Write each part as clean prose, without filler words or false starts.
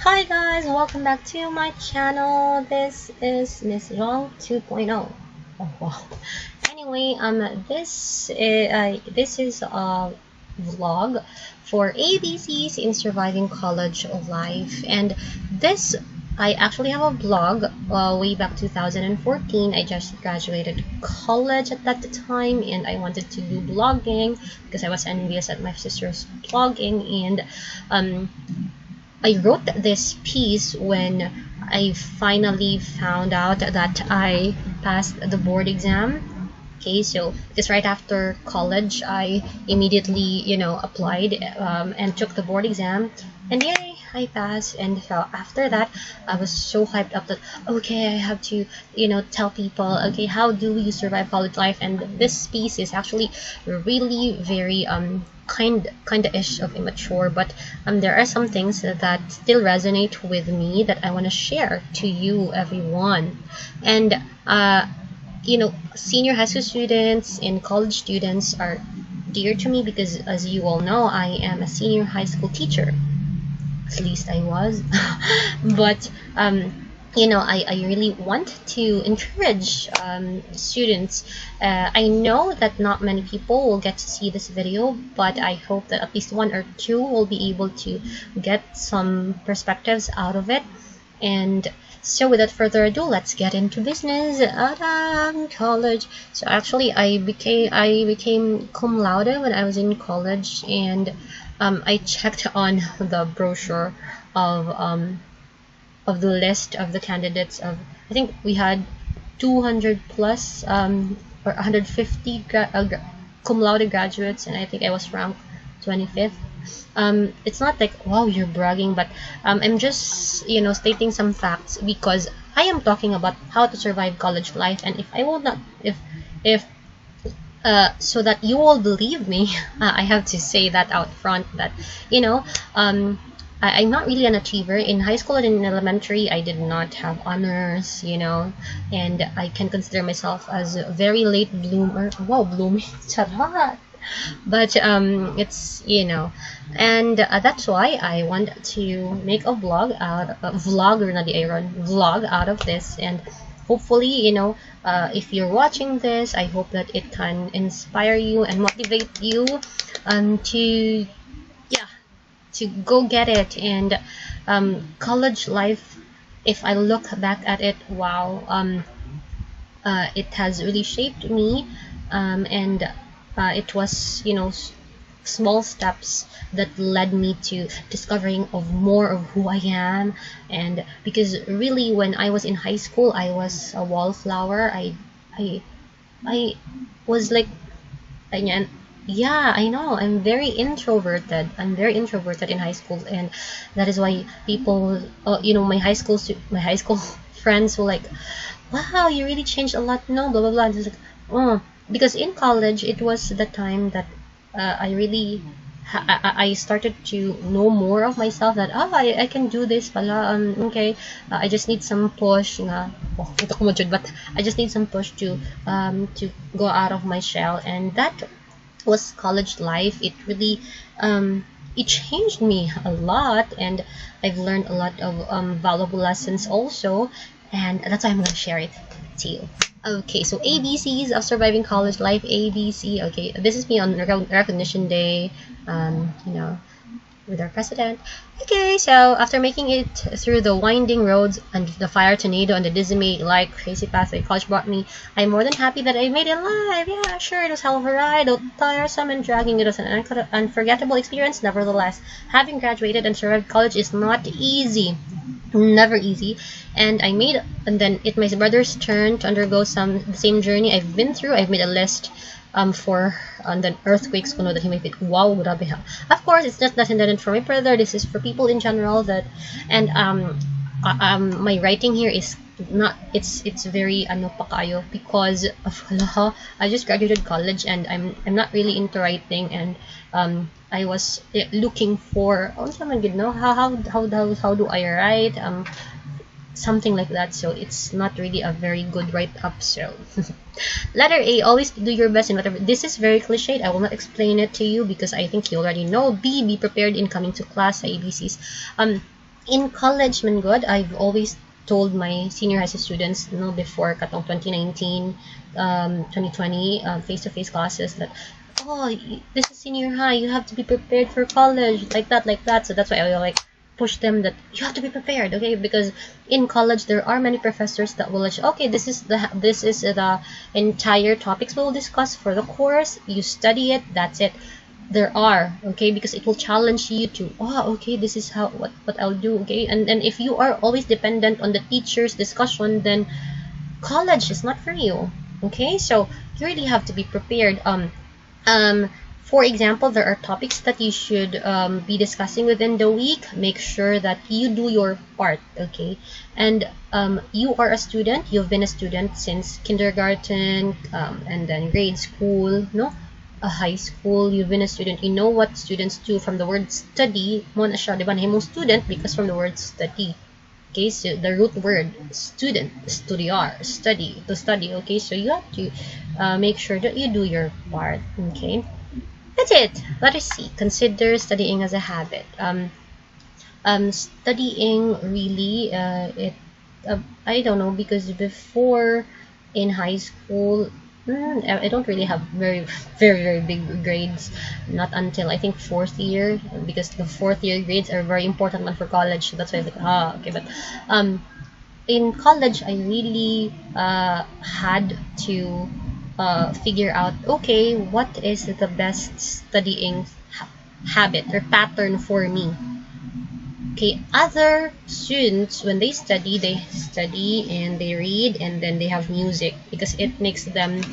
Hi guys, welcome back to my channel. This is Miss Jong 2.0. Oh wow. Anyway, this is a vlog for ABCs in surviving college life, and this I actually have a blog way back 2014. I just graduated college at that time, and I wanted to do blogging because I was envious at my sister's blogging, and um I wrote this piece when I finally found out that I passed the board exam. Okay, so just right after college, I immediately, applied and took the board exam, and yay, I passed. And so after that, I was so hyped up that okay, I have to, tell people, okay, how do you survive college life? And this piece is actually really very kind of ish of immature, but there are some things that still resonate with me that I want to share to you, everyone. And senior high school students and college students are dear to me because, as you all know, I am a senior high school teacher. At least I was. But I really want to encourage students. I know that not many people will get to see this video, but I hope that at least one or two will be able to get some perspectives out of it. And so without further ado, let's get into business. College. So actually, I became cum laude when I was in college, and I checked on the brochure of um, of the list of the candidates. Of I think we had 200 plus or 150 cum laude graduates, and I think I was ranked 25th. It's not like wow, you're bragging, but I'm just stating some facts because I am talking about how to survive college life. And if I will not if so that you all believe me, I have to say that out front that you know um I'm not really an achiever. In high school and in elementary, I did not have honors, and I can consider myself as a very late bloomer. Wow, blooming, charot. But it's and that's why I want to make a vlog, or not the Aaron vlog out of this. And hopefully, if you're watching this, I hope that it can inspire you and motivate you to yeah, to go get it. And college life, if I look back at it, wow, it has really shaped me, and it was small steps that led me to discovering of more of who I am. And because really, when I was in high school, I was a wallflower. I was like, and yeah, I know, I'm very introverted. I'm very introverted in high school, and that is why people, my high school friends were like, wow, you really changed a lot. No, blah blah blah. And it's like, oh, because in college it was the time that I really I started to know more of myself, that I can do this pala. Okay, I just need some push nga. Oh, ito ko mo, but I just need some push to go out of my shell. And that was college life. It really it changed me a lot, and I've learned a lot of valuable lessons also, and that's why I'm going to share it to you. Okay, so ABCs of surviving college life. ABC. Okay, this is me on recognition day. With our president. Okay, so after making it through the winding roads and the fire tornado and the dismal like crazy path that college brought me, I'm more than happy that I made it alive. Yeah, sure, it was hell of a ride, tiresome and dragging. It was an unforgettable experience. Nevertheless, having graduated and survived college is not easy. Never easy. And then it's my brother's turn to undergo the same journey I've been through. I've made a list for and then earthquakes kuno that he may pick. Wow, grabe ha. Of course, it's not intended for my brother. This is for people in general. That and my writing here is not. It's very ano pa kayo because of I just graduated college, and I'm not really into writing. And I was looking for how do I write, something like that. So it's not really a very good write-up. So letter A, always do your best in whatever. This is very cliched. I will not explain it to you because I think you already know. B, be prepared in coming to class. ABCs. In college, man good, I've always told my senior high school students, before katong 2019, 2020, face-to-face classes that, oh, this is senior high, you have to be prepared for college, like that. So that's why I like push them that you have to be prepared, okay? Because in college there are many professors that will let you, okay, this is the entire topics we'll discuss for the course. You study it, that's it. There are, okay, because it will challenge you to, oh, okay, this is how what I'll do, okay. And if you are always dependent on the teacher's discussion, then college is not for you, okay. So you really have to be prepared. Um for example, there are topics that you should be discussing within the week. Make sure that you do your part, okay. And you are a student, you've been a student since kindergarten, and then grade school, no, a high school, you've been a student, you know what students do. From the word study mo na siya, diba, nahimong student because from the word study, okay. So the root word student, studiar, study, to study, okay. So you have to make sure that you do your part, okay. That's it. Let us see. Consider studying as a habit. Studying really, it I don't know, because before in high school, I don't really have very big grades. Not until I think fourth year, because the fourth year grades are very important one for college. So that's why I was like, okay. But in college, I really had to figure out, okay, what is the best studying habit or pattern for me. Okay, other students, when they study and they read and then they have music because it makes them,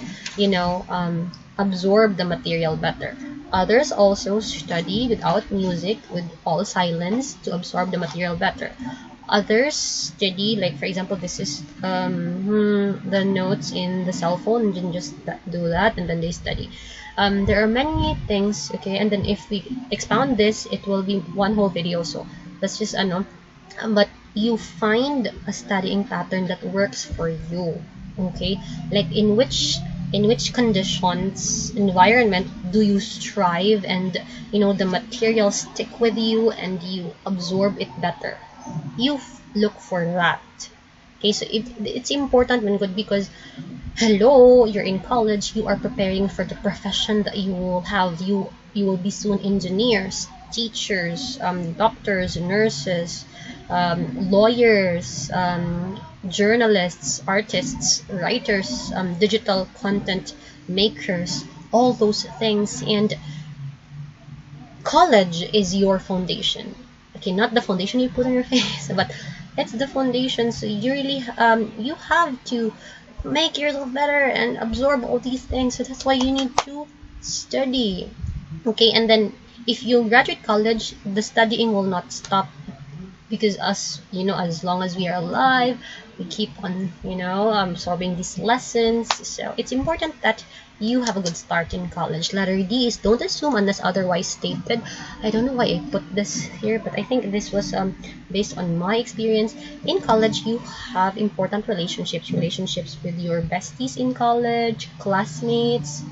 absorb the material better. Others also study without music, with all silence, to absorb the material better. Others study, like for example, this is the notes in the cell phone, and then just do that, and then they study. There are many things, okay, and then if we expound this, it will be one whole video. So that's just but you find a studying pattern that works for you, okay. Like in which conditions, environment do you strive, and the materials stick with you and you absorb it better. You look for that, okay. So it's important when good, because hello, you're in college, you are preparing for the profession that you will have. You will be soon engineers, teachers, doctors, nurses, lawyers, journalists, artists, writers, digital content makers, all those things. And college is your foundation, okay, not the foundation you put on your face, but it's the foundation. So you really you have to make yourself better and absorb all these things. So that's why you need to study, okay. And then if you graduate college, the studying will not stop, because as long as we are alive, we keep on absorbing these lessons. So it's important that you have a good start in college. Letter D is don't assume unless otherwise stated. I don't know why I put this here, but I think this was based on my experience. In college, you have important relationships with your besties in college, classmates,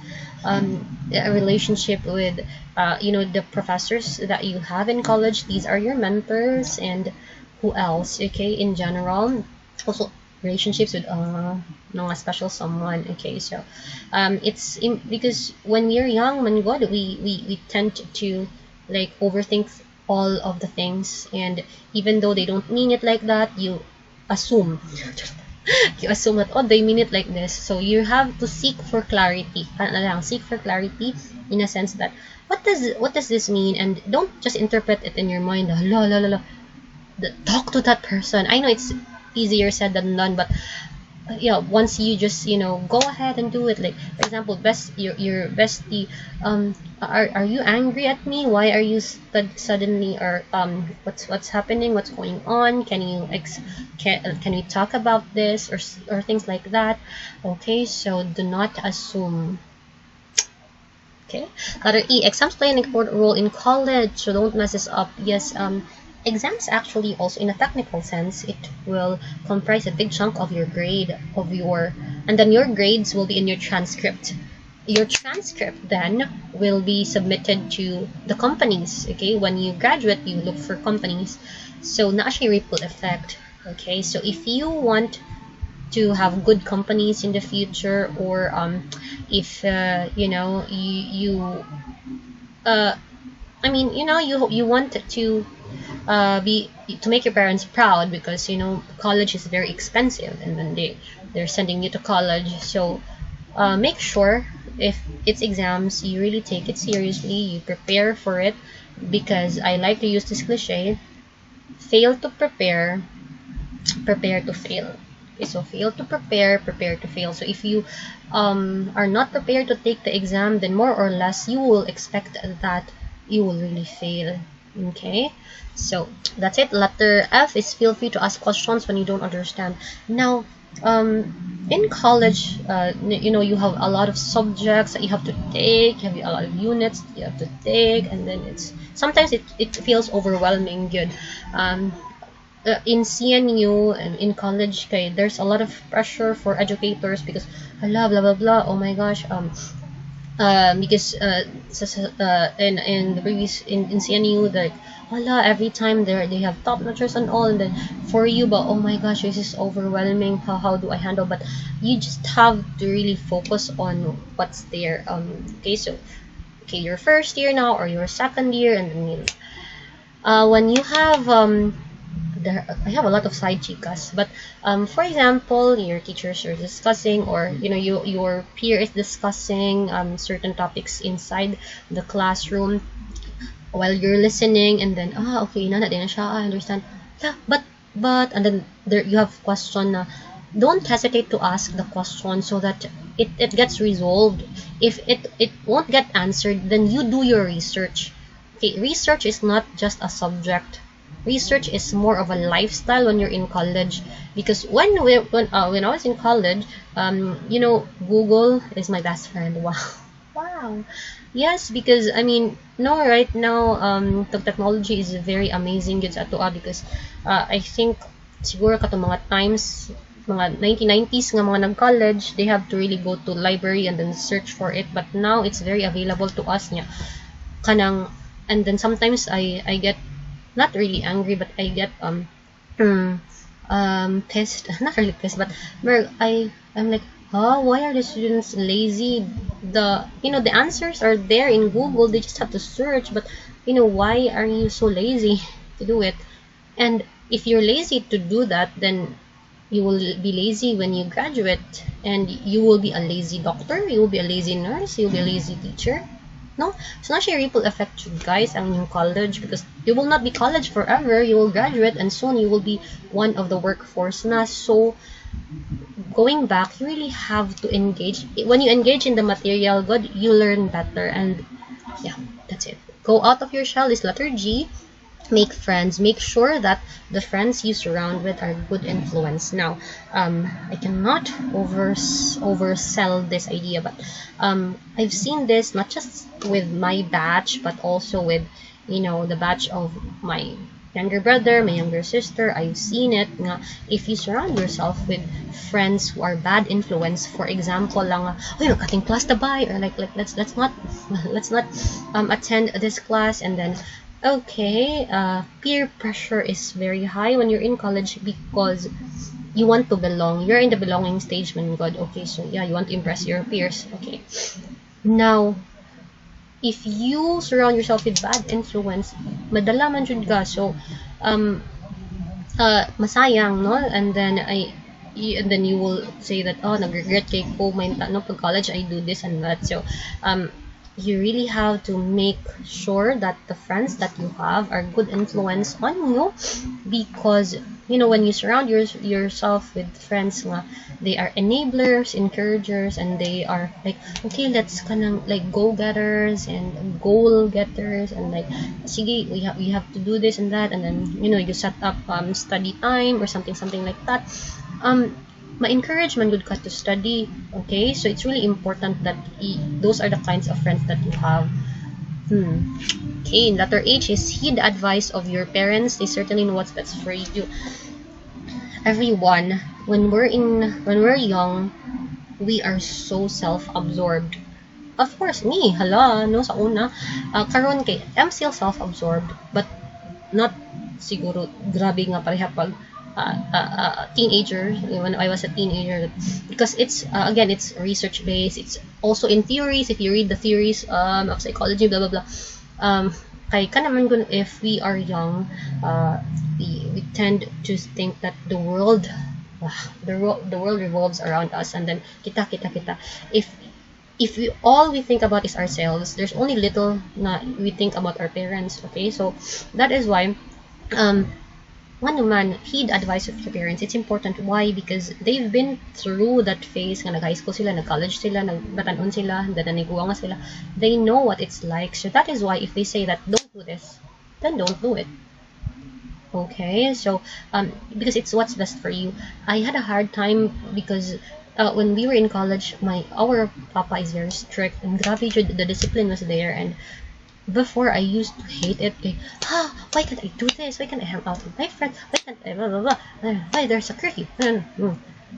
a relationship with the professors that you have in college. These are your mentors. And who else, okay, in general. Also relationships with a special someone, okay. So because when we're young, when God, we tend to like overthink all of the things, and even though they don't mean it like that, you assume you assume that, oh, they mean it like this. So you have to seek for clarity, in a sense that what does this mean, and don't just interpret it in your mind. La la la la. Talk to that person. I know it's easier said than done, but once you just go ahead and do it. Like for example, your bestie, are you angry at me? Why are you suddenly, or what's happening, what's going on? Can we talk about this, or things like that, okay. So do not assume. Okay. Letter E, exams play an important role in college, so don't mess this up. Yes, exams actually, also in a technical sense, it will comprise a big chunk of your grade, and then your grades will be in your transcript. Your transcript then will be submitted to the companies, okay. When you graduate, you look for companies. So na siya ripple effect. Okay, so if you want to have good companies in the future, or if you know uh, I mean, you want be to make your parents proud, because college is very expensive, and then they're sending you to college. So make sure, if it's exams, you really take it seriously, you prepare for it, because I like to use this cliche: fail to prepare, prepare to fail. Okay, so fail to prepare, prepare to fail. So if you are not prepared to take the exam, then more or less you will expect that you will really fail. Okay, so that's it. Letter F is feel free to ask questions when you don't understand. Now, in college, you have a lot of subjects that you have to take. You have a lot of units you have to take, and then sometimes it feels overwhelming. Good. In CNU and in college, okay, there's a lot of pressure for educators, because blah blah blah blah. Oh my gosh, because in the previous in CNU, like every time they have top notchers and all, and then for you, but oh my gosh, this is overwhelming. How do I handle? But you just have to really focus on what's there. Okay, so okay, your first year now, or your second year, and then when you have I have a lot of side chicas, but for example, your teachers are discussing, or your peer is discussing certain topics inside the classroom while you're listening, and then okay na din na siya, I understand. Yeah, but and then there you have question. Don't hesitate to ask the question, so that it gets resolved. If it won't get answered, then you do your research. Okay, research is not just a subject. Research is more of a lifestyle when you're in college, because when I was in college, Google is my best friend. Wow. Wow. Yes, because I mean, no, right now, the technology is very amazing. It's ato because I think siguro kato mga times, mga 1990s nga mga nag-college, they have to really go to library and then search for it. But now it's very available to us niya. Kanang, and then sometimes I get not really angry, but I get pissed. Not really pissed, but I'm like, oh, why are the students lazy? The answers are there in Google. They just have to search. But why are you so lazy to do it? And if you're lazy to do that, then you will be lazy when you graduate, and you will be a lazy doctor. You will be a lazy nurse. You will be a lazy teacher. No, so not siya ripple effect, guys, ang yung college, because you will not be college forever. You will graduate, and soon you will be one of the workforce na. So going back, you really have to engage. When you engage in the material good, you learn better. And yeah, that's it. Go out of your shell is letter G. Make friends. Make sure that the friends you surround with are good influence. Now, I cannot oversell this idea, but I've seen this not just with my batch, but also with the batch of my younger brother, my younger sister. I've seen it. Nga, if you surround yourself with friends who are bad influence, for example, lang, oh, cutting class to buy, or like let's not attend this class, and then. Okay, peer pressure is very high when you're in college, because you want to belong. You're in the belonging stage when God. Okay, so yeah, you want to impress your peers. Okay. Now, if you surround yourself with bad influence, madala man jud ka. So, masayang, no? And then you will say that, oh, nag-regret kay ko, no, pag college I do this and that. So, you really have to make sure that the friends that you have are good influence on you, because when you surround yourself with friends nga, they are enablers, encouragers, and they are like, okay, let's like go-getters and goal-getters, and like, sige, we have to do this and that, and then you set up study time or something like that. Ma-encourage man good ka to study. Okay, so it's really important that those are the kinds of friends that you have. Okay, letter H is heed the advice of your parents. They certainly know what's best for you. Everyone, when we're young, we are so self-absorbed. Of course, me, hala, no, sa una, karon kay I'm still self-absorbed, but not siguro grabe nga pareha pag teenager, when I was a teenager, because it's again, it's research based, it's also in theories. If you read the theories of psychology, blah blah blah, kay ka naman gun, if we are young, we tend to think that the world revolves around us, and then kita. If we think about is ourselves, there's only little na we think about our parents. Okay, so that is why um one man, heed advice of your parents. It's important. Why? Because they've been through that phase nga nag-high school sila, nag-college sila, nagbatanon sila, naniguwa nga sila. They know what it's like. So that is why if they say that don't do this, then don't do it. Okay, so because it's what's best for you. I had a hard time because when we were in college, our papa is very strict, and grabe jud, the discipline was there. And before, I used to hate it. Okay, why can't I do this? Why can't I hang out with my friends? Why can't I blah blah blah? Why there's a curfew?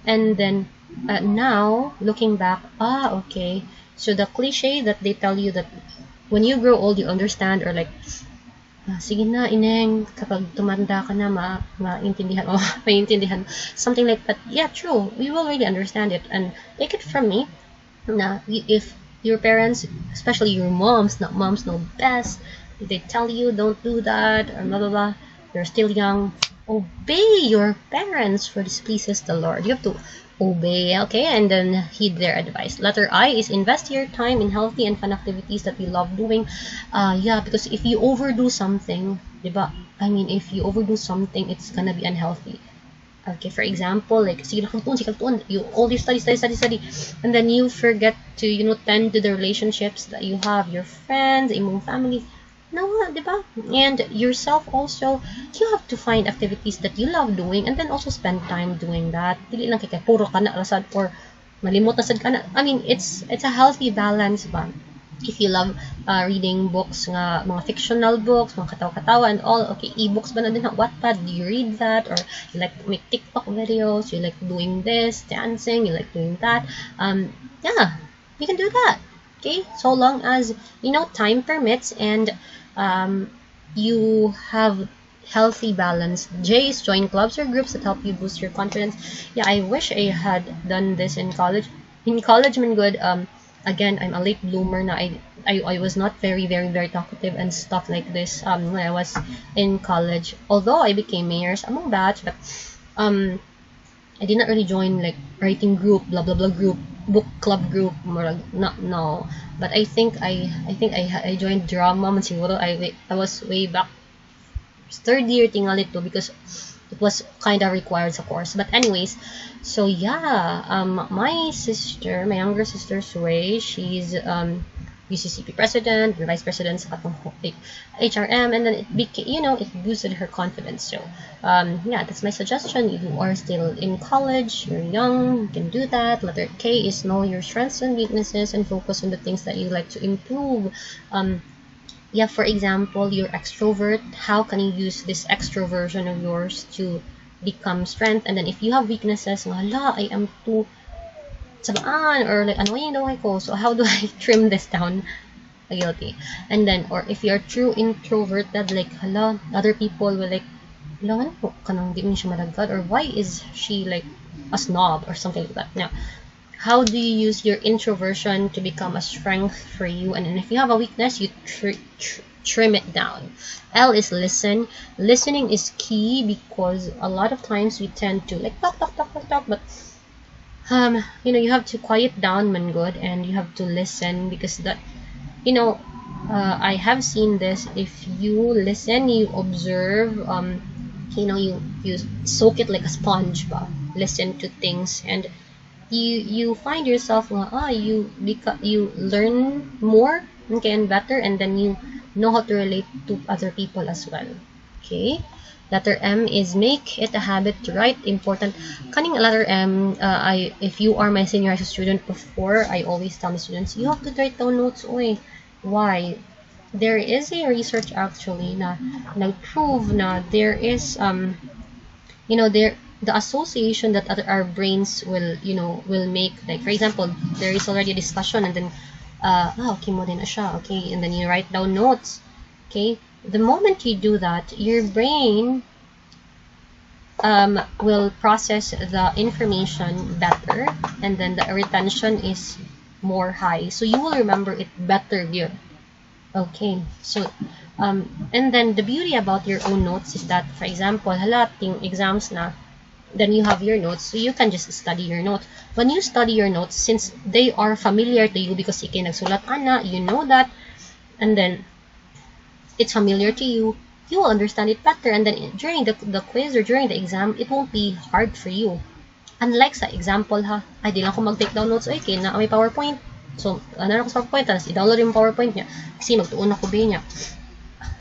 And then now looking back, okay. So the cliche that they tell you that when you grow old, you understand, or like, sige na, ineng, kapag tumanda ka na, maintindihan, maintindihan, something like that. Yeah, true. We will really understand it. And take it from me, na if your parents, especially your moms, not moms know best, if they tell you don't do that, or blah blah blah, you're still young, obey your parents, for this pleases the Lord. You have to obey, okay, and then heed their advice. Letter I is invest your time in healthy and fun activities that we love doing. Yeah, because if you overdo something, diba? I mean, if you overdo something, it's gonna be unhealthy. Okay, for example, like, sige tuon, you always study, and then you forget to, tend to the relationships that you have, your friends, imong family. No, diba? And yourself also, you have to find activities that you love doing, and then also spend time doing that. Dili lang kay puro ka na lasad or malimot na sad ka na. I mean, it's a healthy balance ba? If you love reading books, nga mga fictional books, mga katawa-katawa and all, okay, e-books ba na din, Wattpad, do you read that? Or you like to make TikTok videos, you like doing this, dancing, you like doing that, yeah, you can do that, okay, so long as, time permits, and you have healthy balance. J is join clubs or groups that help you boost your confidence. Yeah, I wish I had done this in college. In college, man, good. Again, I'm a late bloomer na. I was not very, very, very talkative and stuff like this when I was in college. Although I became mayor's among batch, but I did not really join like writing group, blah blah blah group, book club group, more like, no. But I think I joined drama man siguro. I was way back third year tingali to, because it was kind of required sa course. But anyways, so yeah, my younger sister Sway, she's UCCP president, vice president sa katong HRM, and then it became, it boosted her confidence. So yeah, that's my suggestion. If you are still in college, you're young, you can do that. Letter K is know your strengths and weaknesses and focus on the things that you like to improve. Yeah, for example, you're extrovert. How can you use this extroversion of yours to become strength? And then if you have weaknesses, hala, I am too sabaan, or like annoying daw ako. So how do I trim this down? Guilty. And then, or if you're true introverted, like, hala, other people will like, hala, ano, kanang di mo siya malagad, or why is she like a snob, or something like that. Now, how do you use your introversion to become a strength for you? And then if you have a weakness, you trim it down. L is listen. Listening is key, because a lot of times we tend to like talk, but you have to quiet down, man, good, and you have to listen, because that, I have seen this. If you listen, you observe, you soak it like a sponge, ba? Listen to things, and you find yourself, you learn more, okay, and better, and then you know how to relate to other people as well. Okay. Letter M is make it a habit to write. Important. Kaning letter M, if you are my senior high school student before, I always tell my students, you have to write down notes. Oy. Why? There is a research actually na nag-prove na there is the association that our brains will make, like for example, there is already a discussion, and then okay mo din na siya, okay, and then you write down notes, okay, the moment you do that, your brain will process the information better, and then the retention is more high. So you will remember it better here. Okay, so and then the beauty about your own notes is that, for example, halating exams na, then you have your notes, so you can just study your notes. When you study your notes, since they are familiar to you because ikay nagsulat ana, you know that, and then it's familiar to you, you will understand it better, and then during the quiz or during the exam, it won't be hard for you. Unlike sa example ha, ay di lang ako mag-take down notes, okay, na may PowerPoint. So, ano ako sa PowerPoint, tapos i-download yung PowerPoint niya. Kasi magtuon ako ba niya.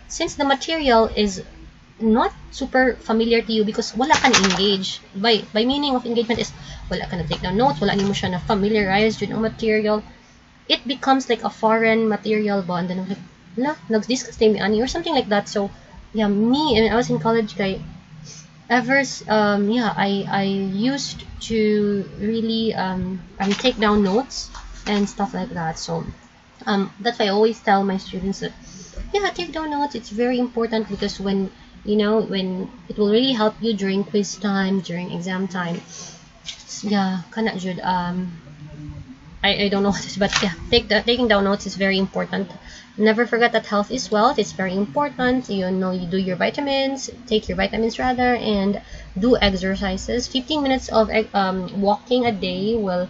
Since the material is not super familiar to you because wala ka na-engage. By meaning of engagement is, wala ka na-take down notes, wala ni mo siya na-familiarize yun ang material. It becomes like a foreign material ba, and then I'm like, wala, nag-discuss tayo ani or something like that. So, yeah, me, and I was in college, kay, I used to really take down notes and stuff like that. So that's why I always tell my students that, yeah, take down notes. It's very important because when it will really help you during quiz time, during exam time. Yeah, kana jud. I don't know what it is, but yeah, taking down notes is very important. Never forget that health is wealth. It's very important. You do your vitamins, take your vitamins rather, and do exercises. 15 minutes of walking a day will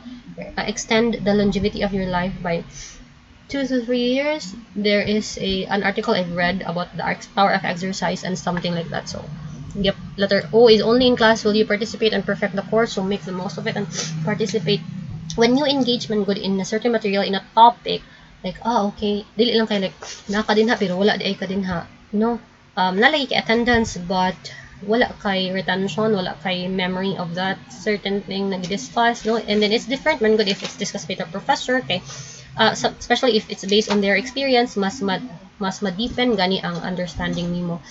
extend the longevity of your life by 2 to 3 years. There is an article I've read about the power of exercise and something like that. So, yep, letter O is only in class will you participate and perfect the course. So make the most of it and participate. When you engage man good in a certain material, in a topic, like, okay, dili lang kayo like, naka din ha, pero wala di ay ka din ha. No? Nalagi kay attendance, but wala kay retention, wala kay memory of that certain thing nag-discuss, no? And then it's different man good if it's discussed with a professor, okay? Especially if it's based on their experience, mas ma-deepen gani ang understanding nimo.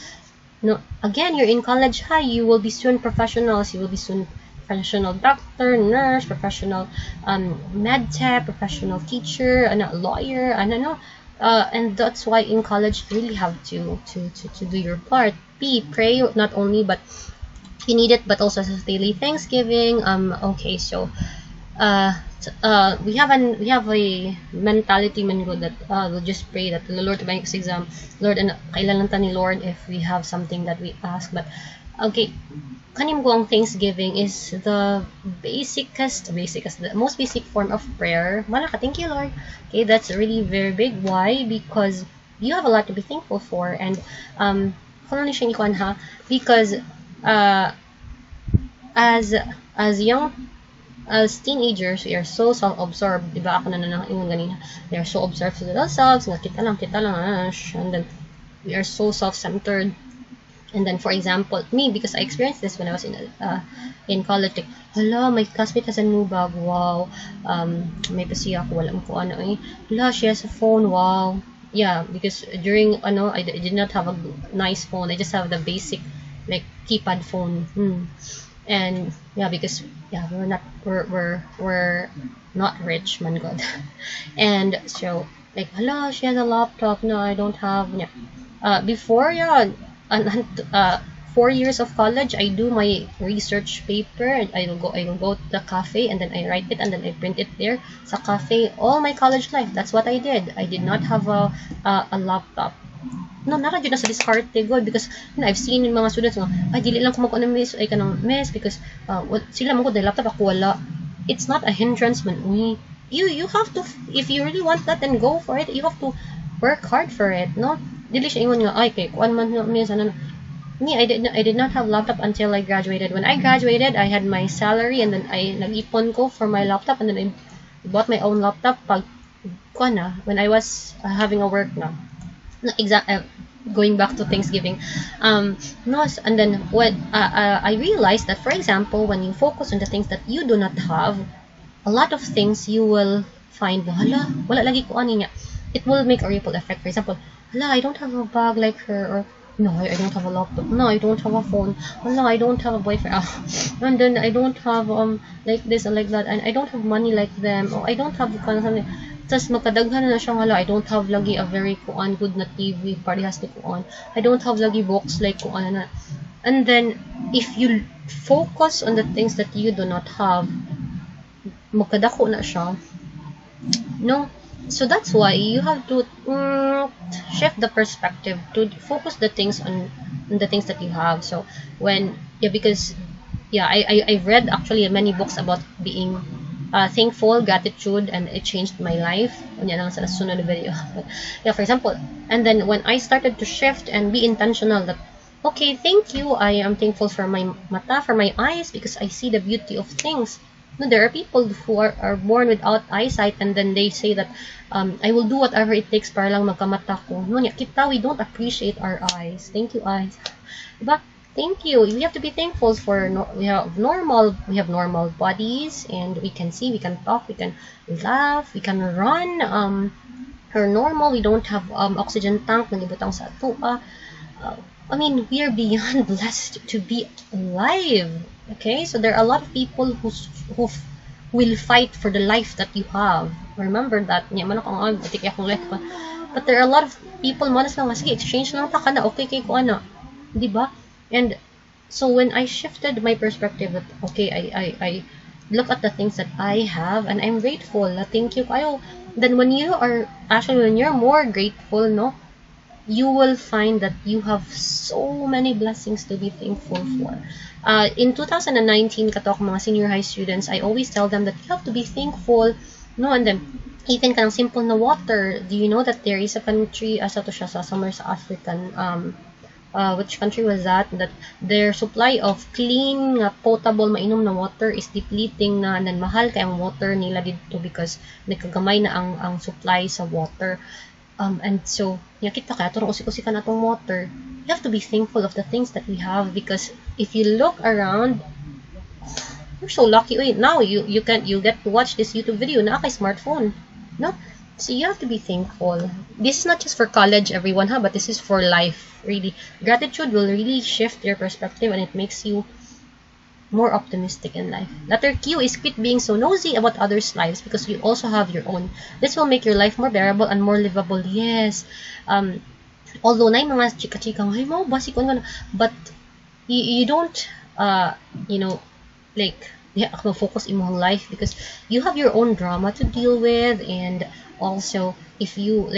No, again, you're in college high, you will be soon professionals, you will be soon professional doctor, nurse, professional med tech, professional teacher, lawyer, and that's why in college you really have to do your part. Pray not only, but you need it, but also as a daily Thanksgiving. Okay, so we have a mentality man good that we'll just pray that the Lord makes exam, Lord, and kailan lang ta ni Lord if we have something that we ask. But okay, kanim ko ang Thanksgiving is the the most basic form of prayer. Malaka, thank you Lord. Okay, that's really very big. Why? Because you have a lot to be thankful for, and because as teenagers, we are so self-absorbed. Diba ako na ingon ganina. We are so obsessed with ourselves, nga kita lang, and then we are so self-centered. And then, for example, me, because I experienced this when I was in college, like, hala, my classmate has a new bag, wow. May pasiya ako, wala ko ano eh. Hala, she has a phone, wow. Yeah, because during, I did not have a nice phone. I just have the basic, like, keypad phone. And, yeah, because, yeah, we're not rich, man God. And so, like, hala, she has a laptop. No, I don't have, yeah. Before, yeah, 4 years of college, I do my research paper. I will go to the cafe, and then I write it, and then I print it there sa cafe. All my college life, that's what I did. I did not have a laptop. No, naka dyan na sa diskarte good because I've seen in mga students nga, ay dili lang ko magkuha ng miss, ay kanang miss because sila mo ko dahil laptop ako wala. It's not a hindrance man. You have to, if you really want that, then go for it. You have to work hard for it, no? Dili siya ingon nga, ay kay kuan man miss me, I did not have laptop until I graduated. When I graduated, I had my salary, and then I nag-ipon ko for my laptop, and then I bought my own laptop when I was having a work na. Going back to Thanksgiving, and then when I realized that, for example, when you focus on the things that you do not have, a lot of things you will find, hala, wala lagi ko ani niya. It will make a ripple effect. For example, hala, I don't have a bag like her, or no, I don't have a laptop. No, I don't have a phone. No, I don't have a boyfriend. And then I don't have like this and like that, and I don't have money like them, or I don't have something. Tas magkadaghan na siya nga, I don't have lagi a very kuan good na TV, parehas ni kuan. I don't have lagi books like kuan na. And then, if you focus on the things that you do not have, magkadako na siya. No? So that's why you have to shift the perspective to focus the things on the things that you have. So when because I've read actually many books about being thankful, gratitude, and it changed my life. Yan ang sa sunod na video. But, yeah, for example, and then when I started to shift and be intentional that okay, thank you, I am thankful for my mata, for my eyes, because I see the beauty of things. No, there are people who are born without eyesight, and then they say that I will do whatever it takes para lang magkamata ko. No, kita, we don't appreciate our eyes. Thank you, eyes. Diba? Thank you. We have to be thankful for we have normal bodies, and we can see, we can talk, we can laugh, we can run. We're normal. We don't have oxygen tank na libutang sa atua. I mean, we are beyond blessed to be alive. Okay, so there are a lot of people who will fight for the life that you have. Remember that. But there are a lot of people, malas lang, sige, exchange lang ta ka na, okay kay ko ana. Diba? And so when I shifted my perspective that, okay, I look at the things that I have, and I'm grateful. Thank you kayo. Then when you're more grateful, no, you will find that you have so many blessings to be thankful for. In 2019, kato mga senior high students, I always tell them that you have to be thankful, no, and then even kanang simple na water. Do you know that there is a country, asa to siya sa somewhere sa African, which country was that their supply of clean, potable, mainom na water is depleting na, and then mahal kay ang water nila dito because nagkagamay na ang supply sa water. And so, kita kaya turong usik-usik ka na tong water. You have to be thankful of the things that we have, because if you look around, you're so lucky. Wait, now you get to watch this YouTube video na kay smartphone, no? So you have to be thankful. This is not just for college, everyone, but this is for life. Really, gratitude will really shift your perspective, and it makes you more optimistic in life. Letter Q is quit being so nosy about others' lives, because you also have your own. This will make your life more bearable and more livable. Yes. Although na yung mga chika-chika, ay mo, basi ko na, but you don't, like, focus in your life, because you have your own drama to deal with, and also, if you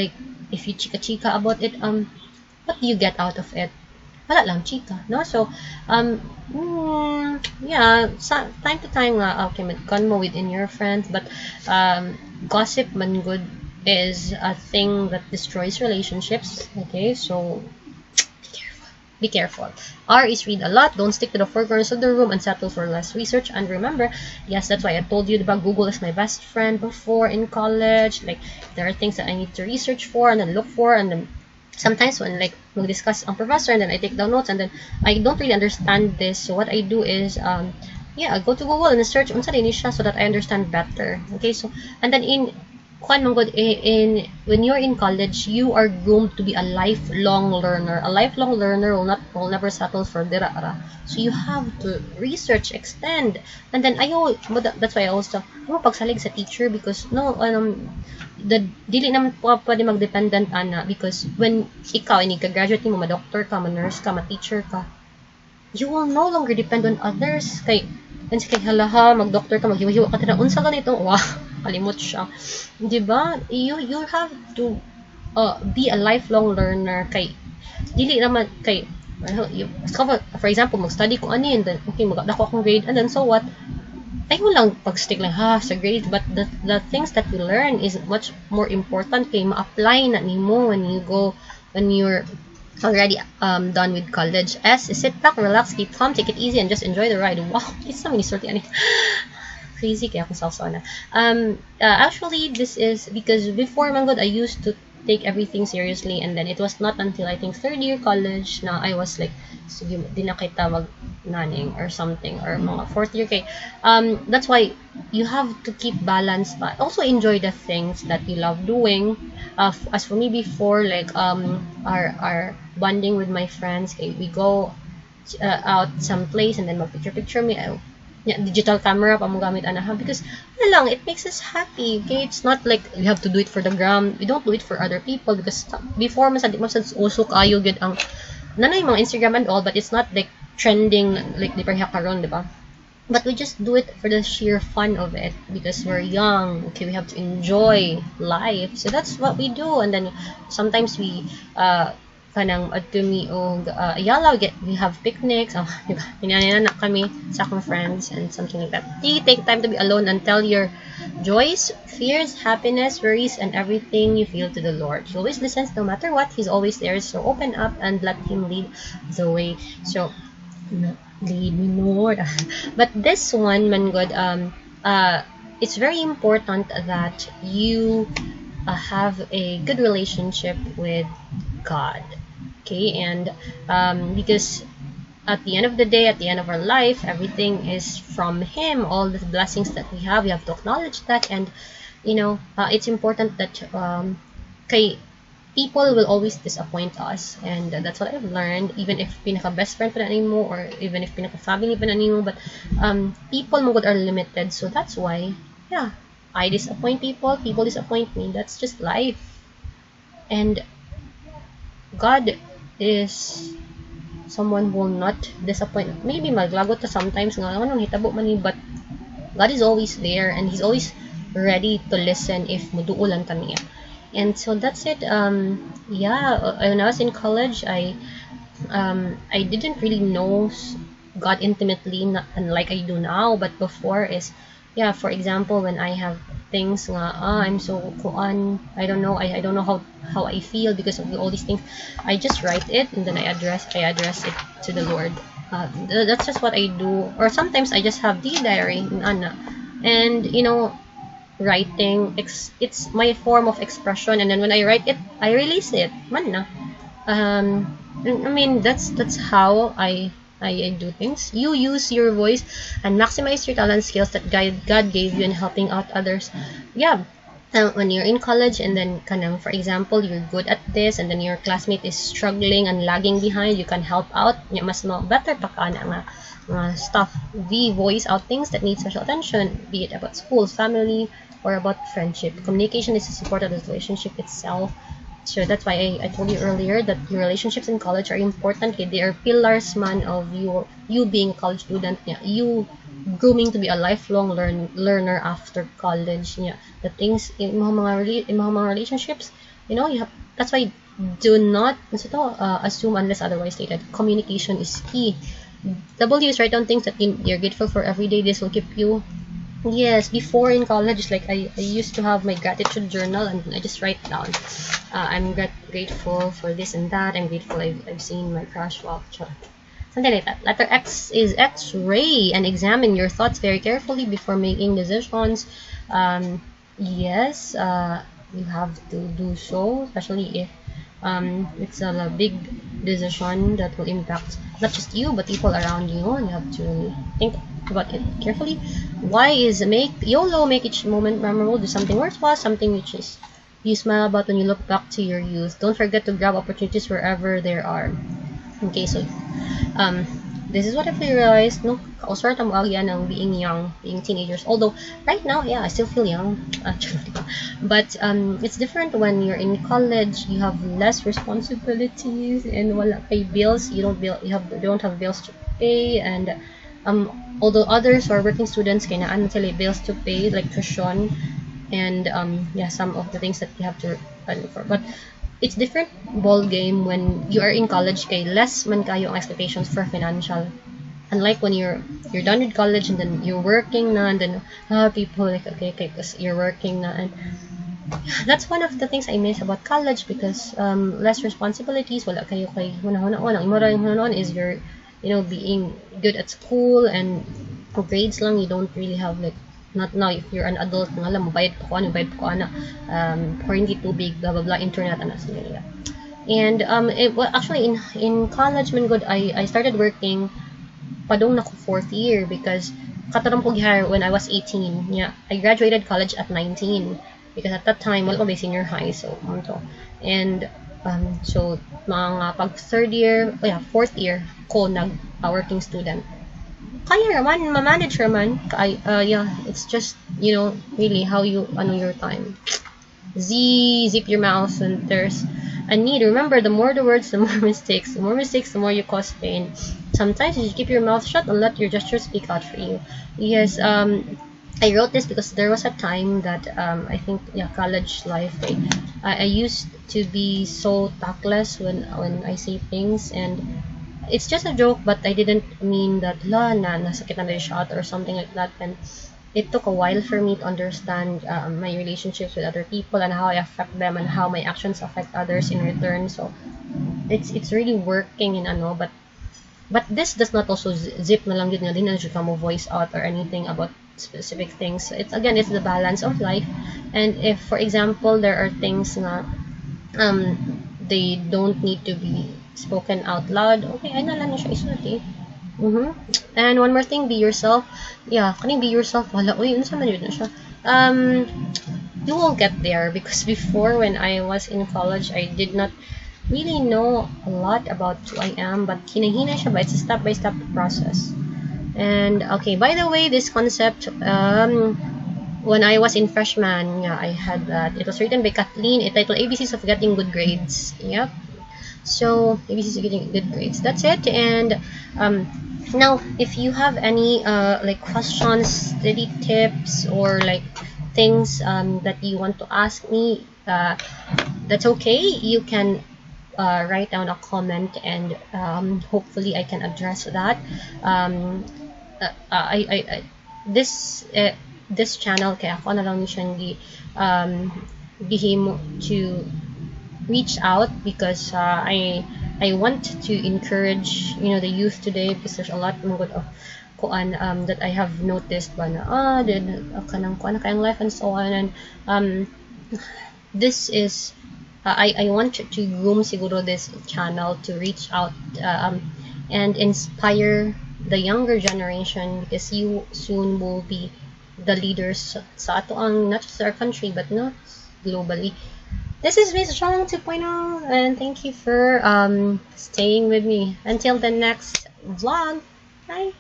chika-chika about it, what do you get out of it? Wala lang, chika, no? So, time to time, okay, mag-con mo within your friends, but gossip man good is a thing that destroys relationships. Okay, so be careful. R is read a lot. Don't stick to the four corners of the room and settle for less research. And remember, yes, that's why I told you about Google is my best friend before in college. Like, there are things that I need to research for and then look for, and then sometimes when we discuss on professor, and then I take down notes, and then I don't really understand this. So what I do is I go to Google and search unsa din siya so that I understand better. Okay, so and then when you're in college, you are groomed to be a lifelong learner. A lifelong learner will never settle for dira-ara. So you have to research, extend, and then that's why I always tell pagsalig sa teacher, because dili naman pwede mag-dependent ana, because when ikaw ka-graduate mo, ma-doctor ka, ma-nurse ka, ma-teacher ka, you will no longer depend on others. Kay halaha, mag-doctor ka, maghiwa-hiwa ka, unsa ganito, kalimot siya. Diba? You have to be a lifelong learner. Kay dili naman kay for example, mag-study ko ani, and then okay, mag-dako akong grade, and then so what? Ay mo lang pag-stick lang sa grade, but the things that you learn is much more important kay ma-apply na nimo when you're already done with college. S is sit back, relax, keep calm, take it easy, and just enjoy the ride. Wow, it's so many sorty ani. Crazy kaya akong salsa na. Actually, this is because before manggod, I used to take everything seriously, and then it was not until I think third year college na I was like, sige, di na kita mag-naning or something, or mga fourth year kay. That's why you have to keep balance, but also enjoy the things that you love doing. As for me before, like our bonding with my friends, okay, we go out some place and then mag picture me. Yeah, digital camera pa mo gamit anaha because ano lang, it makes us happy. Okay, it's not like we have to do it for the gram. We don't do it for other people because before mas uso kayo gid ang nanay mga Instagram and all, but it's not like trending like di pareha karon, di ba? But we just do it for the sheer fun of it because we're young. Okay, we have to enjoy life. So that's what we do. And then sometimes we kanang adto mi og yala get we have picnics. Oh, diba? Inananak kami sa akong friends and something like that. You take time to be alone and tell your joys, fears, happiness, worries, and everything you feel to the Lord. He always listens no matter what. He's always there. So open up and let Him lead the way. So lead me, Lord. But this one, man, good. It's very important that you have a good relationship with God. Okay, and because at the end of the day, at the end of our life, everything is from Him. All the blessings that we have to acknowledge that, and it's important that kay people will always disappoint us, and that's what I've learned. Even if pinaka best friend pa na nimo, or even if pinaka family pa na nimo, but people mo are limited, so that's why I disappoint people. People disappoint me. That's just life, and God is someone who will not disappoint. Maybe maglagot ta sometimes nga anong hitabo man ni, but God is always there and He's always ready to listen if muduulan ta niya. And so that's it. When I was in college, I didn't really know God intimately, unlike I do now. But before is, for example, when I have things nga, I'm so kuan, I don't know, I don't know how I feel because of all these things. I just write it and then I address it to the Lord. That's just what I do. Or sometimes I just have the diary, and writing, it's my form of expression, and then when I write it, I release it man na. I mean, that's how I do things. You use your voice and maximize your talent, skills that God gave you in helping out others. When you're in college and then for example, you're good at this and then your classmate is struggling and lagging behind, you can help out. Mas better pa ka na nga stuff. We voice out things that need special attention, be it about school, family, or about friendship. Communication is as important as the relationship itself. So that's why I told you earlier that your relationships in college are important. They are pillars man of you being a college student. You grooming to be a lifelong learner after college. The things in mga relationships, you have. That's why do not assume unless otherwise stated. Communication is key. W's write down things that you're grateful for every day. This will keep you. Yes, before in college, like I used to have my gratitude journal and I just write down. I'm grateful for this and that. I'm grateful I've seen my crush. Wow, something like that. Letter X is X-ray and examine your thoughts very carefully before making decisions. Yes, you have to do so, especially if it's a big decision that will impact not just you but people around you. You have to think about it carefully. Why is make YOLO, make each moment memorable. Do something worthwhile, something which is you smile about when you look back to your youth. Don't forget to grab opportunities wherever there are. Okay, so this is what I've realized. No, kauswerte mo agyan ng being young, being teenagers. Although right now, I still feel young. But it's different when you're in college. You have less responsibilities and wala kay bills. You don't have bills to pay, and although others who are working students kailangan sila bills to pay like tuition and some of the things that you have to pay for. But it's different ball game when you are in college kay less man kayo ang expectations for financial. Unlike when you're done with college and then you're working na, and then people like okay because you're working na, and that's one of the things I miss about college because less responsibilities. Wala kayo kay hunahuna-una. Ang is your being good at school and grades lang. You don't really have like not now if you're an adult nga alam bayad ko ana or hindi too big blah blah blah internet ana sila. And actually in college man good I started working padong na ko 4th year because katarong ko gihire when I was 18. I graduated college at 19 because at that time wala ko by senior high, so and so mga pag 4th year ko nag working student. kaya raman, ma-manage raman. Yeah, it's just, really how you, your time. Zip your mouth when there's a need. Remember, the more the words, the more mistakes. The more mistakes, the more you cause pain. Sometimes you just keep your mouth shut and let your gestures speak out for you. Yes, I wrote this because there was a time that I think, yeah, college life. I used to be so tactless when I say things, and it's just a joke, but I didn't mean that la na nasakit na shot or something like that. And it took a while for me to understand my relationships with other people and how I affect them and how my actions affect others in return. So it's really working in ano, but this does not also zip na lang yun nga din na siya mo voice out or anything about specific things. So it's the balance of life. And if, for example, there are things na they don't need to be spoken out loud, okay, ay na lang na siya isulat eh. And one more thing, be yourself. Yeah, kaning be yourself. Wala, uy, ano sa man yun na siya. You will get there because before, when I was in college, I did not really know a lot about who I am, but hinahina siya ba? It's a step-by-step process. And okay, by the way, this concept, when I was in freshman, yeah, I had that. It was written by Kathleen. It titled ABCs of Getting Good Grades. Yep. So ABCs of Getting Good Grades. That's it. And now, if you have any like questions, study tips, or like things that you want to ask me, that's okay. You can write down a comment, and hopefully I can address that. This this channel kaya ako na lang siyang gihimo to reach out because I want to encourage the youth today, because there's a lot more of kuan that I have noticed ba na then kanang kuan kayang life and so on. And this is I want to groom siguro this channel to reach out and inspire the younger generation, because you soon will be the leaders sa ato ang not just our country but no globally. This is Miss Jong 2.0, and thank you for staying with me until the next vlog. Bye.